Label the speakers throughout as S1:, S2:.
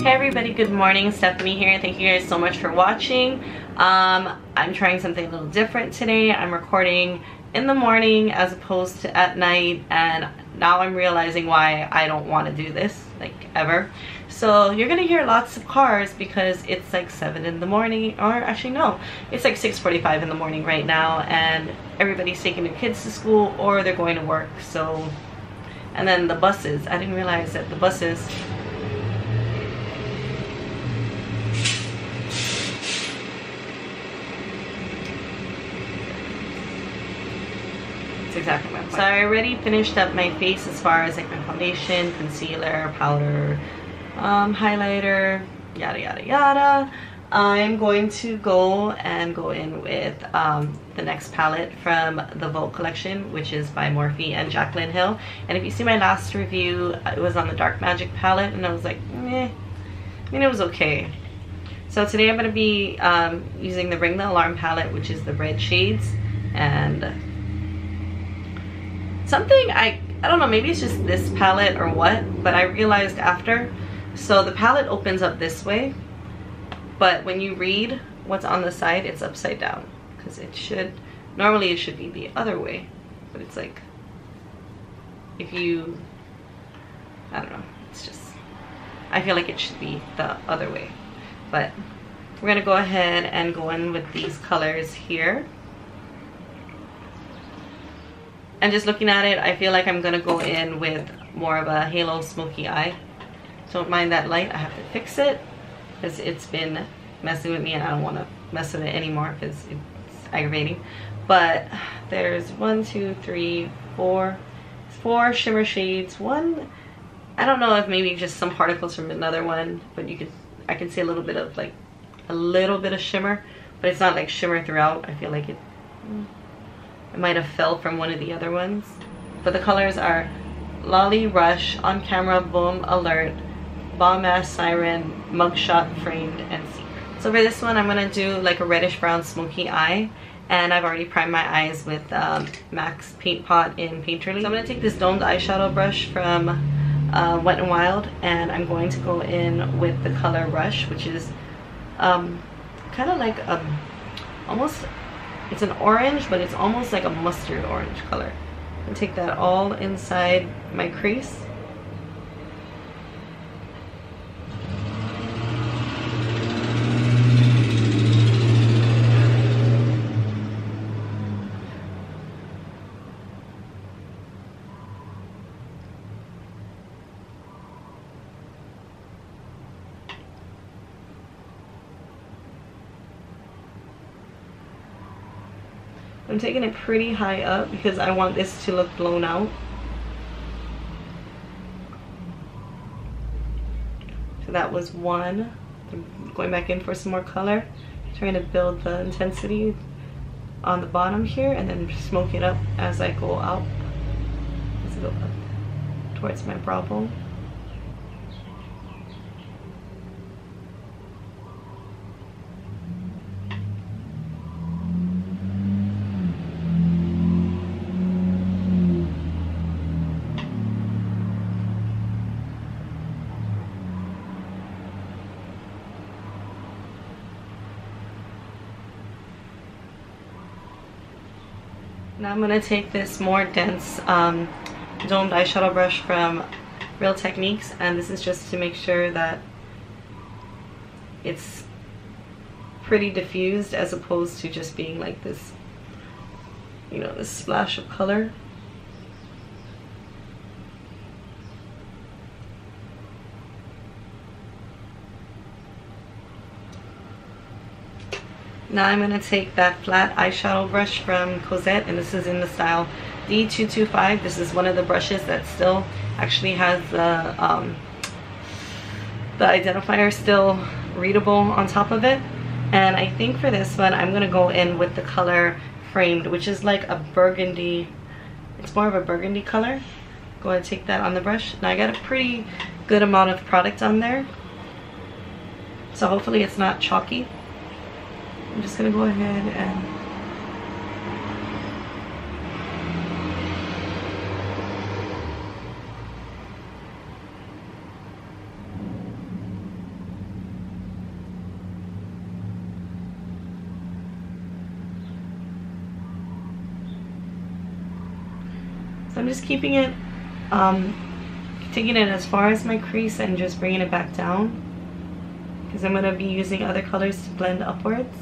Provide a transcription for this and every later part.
S1: Hey everybody, good morning. Stephanie here. Thank you guys so much for watching. I'm trying something a little different today. I'm recording in the morning as opposed to at night, and now I'm realizing why I don't want to do this, like, ever. So you're gonna hear lots of cars because it's like 7 in the morning, or actually no, it's like 6:45 in the morning right now, and everybody's taking their kids to school or they're going to work. So, and then the buses, I didn't realize that the buses, exactly my point. So I already finished up my face as far as like my foundation, concealer, powder, highlighter, yada yada yada. I'm going to go in with the next palette from the Vault collection, which is by MorpheXJaclynHill. And if you see my last review, it was on the Dark Magic palette, and I was like, meh. I mean, it was okay. So today I'm going to be using the Ring the Alarm palette, which is the red shades, and something I don't know, maybe it's just this palette or what, but I realized after. So the palette opens up this way, but when you read what's on the side, it's upside down, because it should, normally it should be the other way, but it's like, if you, I don't know, it's just, I feel like it should be the other way. But we're gonna go ahead and go in with these colors here. And just looking at it, I feel like I'm gonna go in with more of a halo smoky eye. Don't mind that light, I have to fix it because it's been messing with me and I don't want to mess with it anymore because it's aggravating. But there's 1, 2, 3, 4 shimmer shades. One, I don't know if maybe just some particles from another one, but I can see a little bit of like a little bit of shimmer, but it's not like shimmer throughout. I feel like it might have fell from one of the other ones. But the colors are Lolly, Rush, On Camera, Boom, Alert, Bomb Ass, Siren, Mugshot, Framed, and Secret. So for this one, I'm gonna do like a reddish brown smoky eye, and I've already primed my eyes with MAC's Paint Pot in Painterly. So I'm gonna take this domed eyeshadow brush from Wet n Wild, and I'm going to go in with the color Rush, which is kind of like almost, it's an orange, but it's almost like a mustard orange color. And take that all inside my crease. I'm taking it pretty high up because I want this to look blown out. So that was one. I'm going back in for some more color, trying to build the intensity on the bottom here, and then smoke it up as I go out. Let's go up towards my brow bone. Now I'm going to take this more dense domed eyeshadow brush from Real Techniques, and this is just to make sure that it's pretty diffused as opposed to just being like this, you know, this splash of color. Now I'm going to take that flat eyeshadow brush from Cosette, and this is in the style D225. This is one of the brushes that still actually has the identifier still readable on top of it. And I think for this one, I'm going to go in with the color Framed, which is like a burgundy, it's more of a burgundy color. Go ahead and take that on the brush. Now I got a pretty good amount of product on there, so hopefully it's not chalky. I'm just gonna go ahead and I'm just keeping it, taking it as far as my crease and just bringing it back down, because I'm going to be using other colors to blend upwards.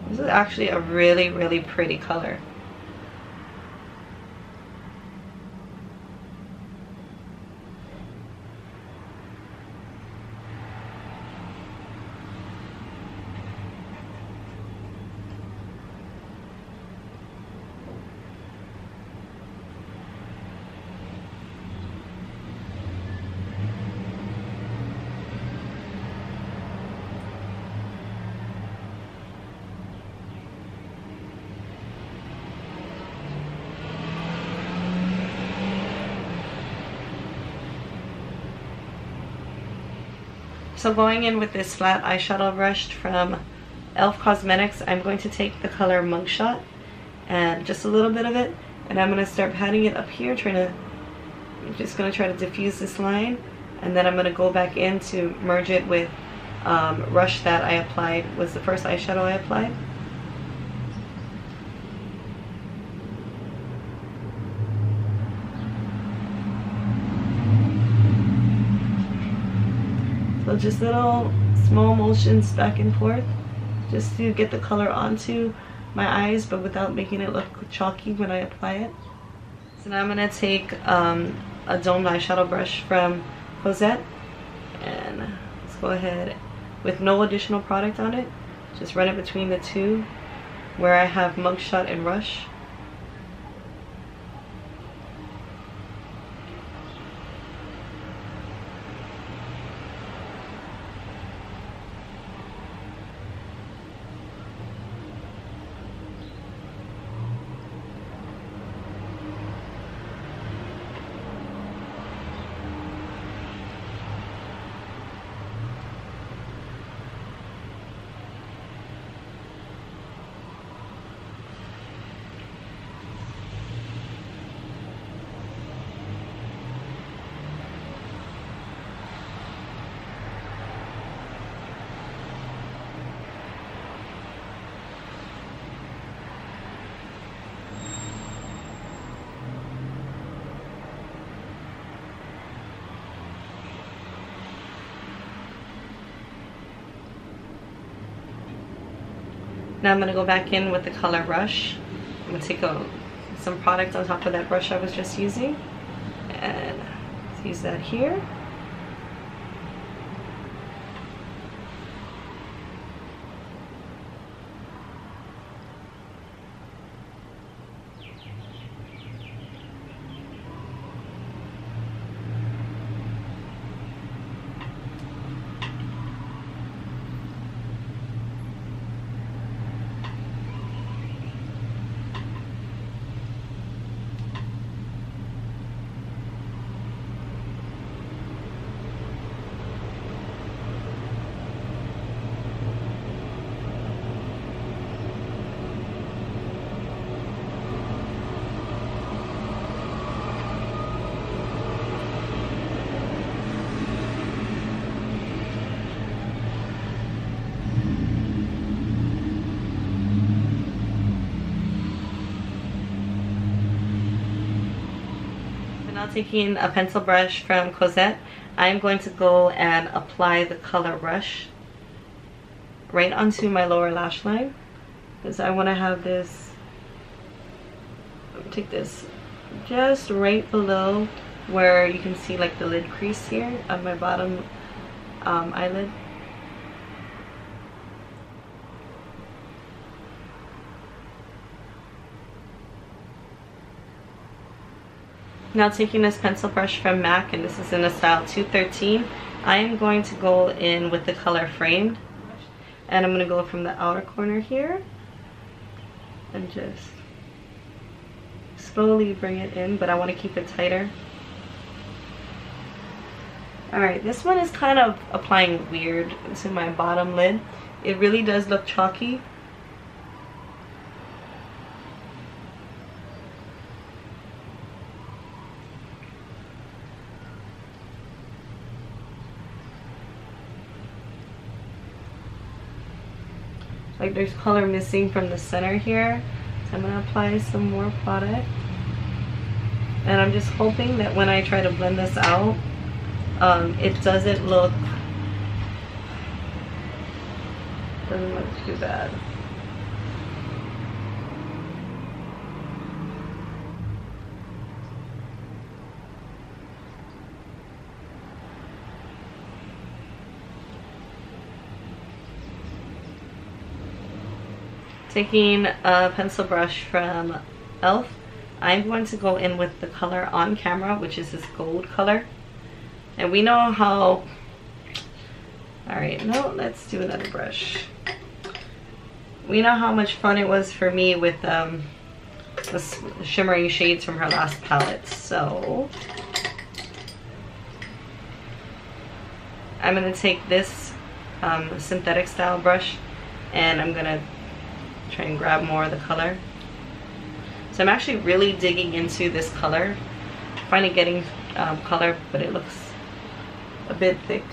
S1: This is actually a really, really pretty color. So going in with this flat eyeshadow brush from e.l.f. Cosmetics, I'm going to take the color Mugshot and just a little bit of it, and I'm going to start patting it up here, I'm just going to try to diffuse this line, and then I'm going to go back in to merge it with Rush that I applied, was the first eyeshadow I applied. So just little small motions back and forth just to get the color onto my eyes, but without making it look chalky when I apply it. So now I'm going to take a domed eyeshadow brush from Cosette, and let's go ahead with no additional product on it. Just run it between the two where I have Mugshot and Rush. Now I'm going to go back in with the color Rush. I'm going to take some product on top of that brush I was just using, and use that here. Now taking a pencil brush from Cosette, I'm going to go and apply the color Rush right onto my lower lash line, because I want to have this, take this just right below where you can see like the lid crease here on my bottom eyelid. Now taking this pencil brush from MAC, and this is in the style 213, I am going to go in with the color Framed, and I'm going to go from the outer corner here and just slowly bring it in, but I want to keep it tighter. Alright, this one is kind of applying weird to my bottom lid. It really does look chalky. Like there's color missing from the center here, I'm gonna apply some more product, and I'm just hoping that when I try to blend this out, it doesn't look too bad. Taking a pencil brush from e.l.f., I'm going to go in with the color on camera, which is this gold color. And we know how... Alright, no, let's do another brush. We know how much fun it was for me with the shimmering shades from her last palette. So I'm going to take this synthetic style brush, and I'm going to try and grab more of the color. So I'm actually really digging into this color, finally getting color, but it looks a bit thick.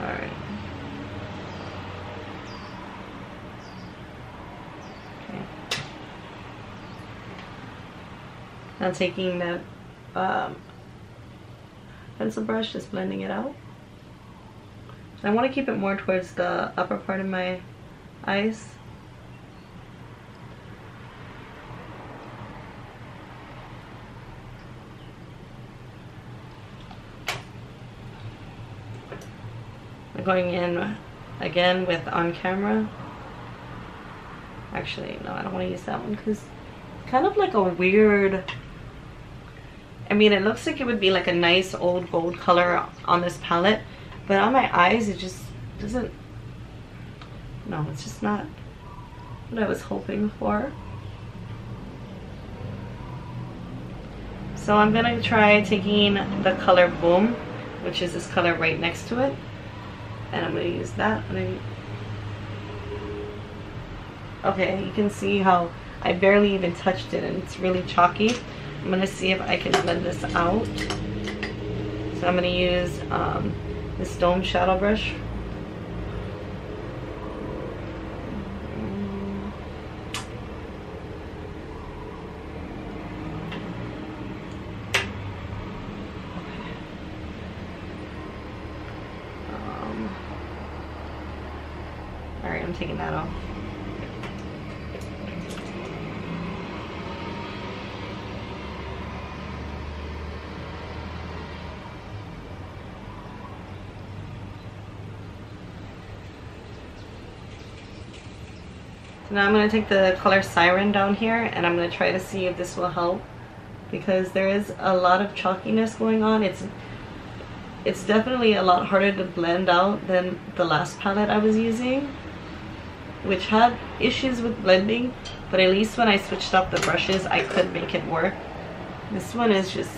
S1: Alright. Okay. Now taking that pencil brush, just blending it out. I want to keep it more towards the upper part of my eyes. I'm going in again with on camera. Actually, no, I don't want to use that one because it's kind of like a weird... I mean, it looks like it would be like a nice old gold color on this palette. But on my eyes, it just doesn't, no, it's just not what I was hoping for. So I'm gonna try taking the color Boom, which is this color right next to it. And I'm gonna use that. Okay, you can see how I barely even touched it and it's really chalky. I'm gonna see if I can blend this out. So I'm gonna use this dome shadow brush. Alright, I'm taking that off. So now I'm going to take the color Siren down here, and I'm going to try to see if this will help, because there is a lot of chalkiness going on. It's definitely a lot harder to blend out than the last palette I was using, which had issues with blending, but at least when I switched up the brushes I could make it work. This one is just,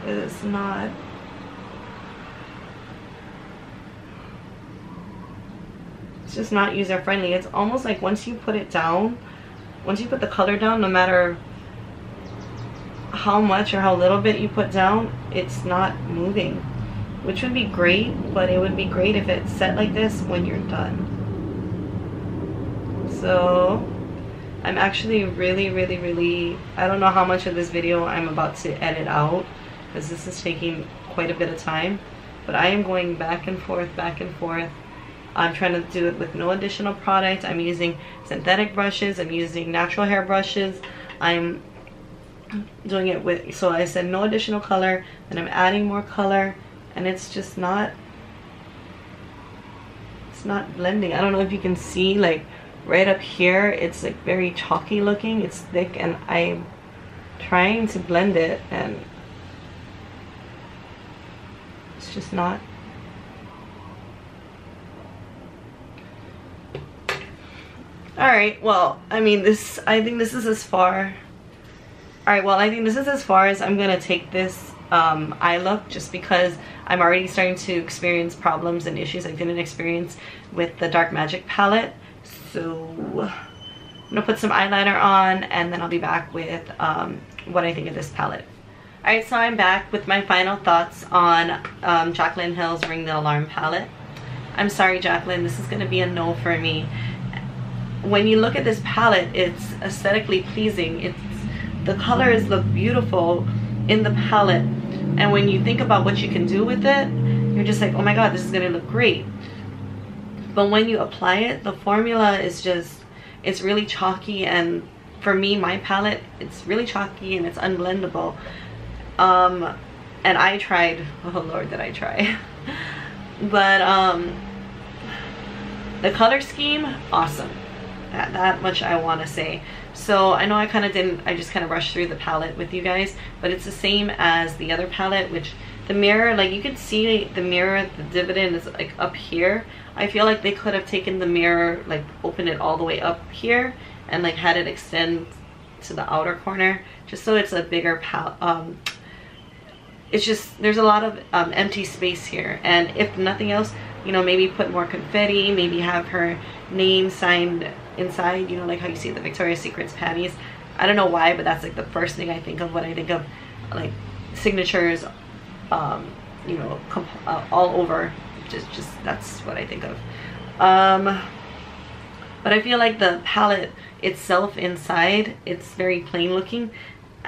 S1: it's not... It's just not user friendly. It's almost like once you put it down, once you put the color down, no matter how much or how little bit you put down, it's not moving, which would be great, but it would be great if it's set like this when you're done. So I'm actually really, I don't know how much of this video I'm about to edit out, because this is taking quite a bit of time, but I am going back and forth. I'm trying to do it with no additional product. I'm using synthetic brushes. I'm using natural hair brushes. I'm doing it with, so I said no additional color, and I'm adding more color, and it's just not, it's not blending. I don't know if you can see, like right up here, it's like very chalky looking. It's thick, and I'm trying to blend it, and it's just not. Alright, well, I mean, I think this is as far. Alright, well, I think this is as far as I'm going to take this eye look, just because I'm already starting to experience problems and issues I didn't experience with the Dark Magic palette. So I'm going to put some eyeliner on, and then I'll be back with what I think of this palette. Alright, so I'm back with my final thoughts on Jaclyn Hill's Ring the Alarm palette. I'm sorry, Jaclyn, this is going to be a no for me. when you look at this palette, it's aesthetically pleasing. The colors look beautiful in the palette, and when you think about what you can do with it, you're just like, oh my god, this is gonna look great. But when you apply it, the formula is just, it's really chalky, and for me, my palette, it's really chalky and it's unblendable. And I tried, oh lord, did I try. But the color scheme, awesome. That much I want to say. So I know I kind of didn't, I just kind of rushed through the palette with you guys, but it's the same as the other palette, which the mirror, like you can see the mirror, the dividend is like up here. I feel like they could have taken the mirror, like opened it all the way up here and like had it extend to the outer corner, just so it's a bigger palette. It's just, there's a lot of empty space here, and if nothing else, you know, maybe put more confetti, maybe have her name signed inside, you know, like how you see the Victoria's Secret's panties. I don't know why, but that's like the first thing I think of when I think of like signatures, you know, all over. Just that's what I think of. But I feel like the palette itself inside, it's very plain looking,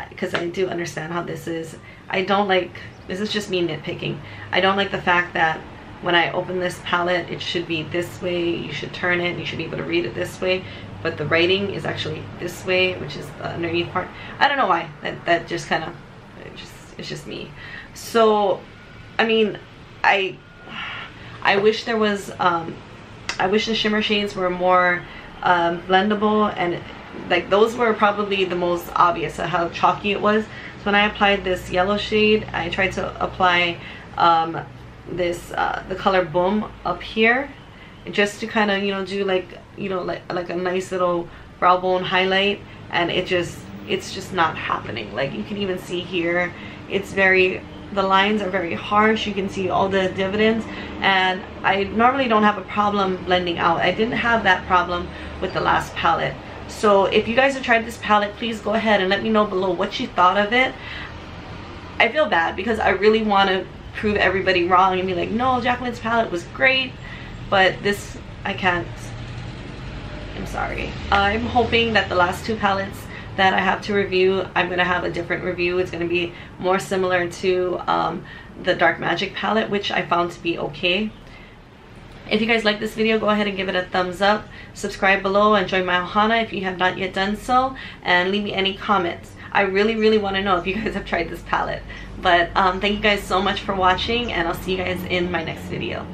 S1: because I do understand how this is. I don't like, this is just me nitpicking, I don't like the fact that when I open this palette, it should be this way, you should turn it, you should be able to read it this way, but the writing is actually this way, which is the underneath part. I don't know why, that just kind of, it's just me. So, I mean, I wish there was, I wish the shimmer shades were more blendable, and like those were probably the most obvious of how chalky it was. So when I applied this yellow shade, I tried to apply the color Boom up here, just to kind of, you know, do like, you know, like a nice little brow bone highlight, and it's just not happening. Like you can even see here, it's very, the lines are very harsh. You can see all the dividends, and I normally don't have a problem blending out. I didn't have that problem with the last palette. So if you guys have tried this palette, please go ahead and let me know below what you thought of it. I feel bad because I really want to prove everybody wrong and be like, no, Jaclyn's palette was great, but this, I can't. I'm sorry. I'm hoping that the last two palettes that I have to review, I'm going to have a different review. It's going to be more similar to the Dark Magic palette, which I found to be okay. If you guys like this video, go ahead and give it a thumbs up. Subscribe below and join my Ohana if you have not yet done so. And leave me any comments. I really want to know if you guys have tried this palette. But thank you guys so much for watching, and I'll see you guys in my next video.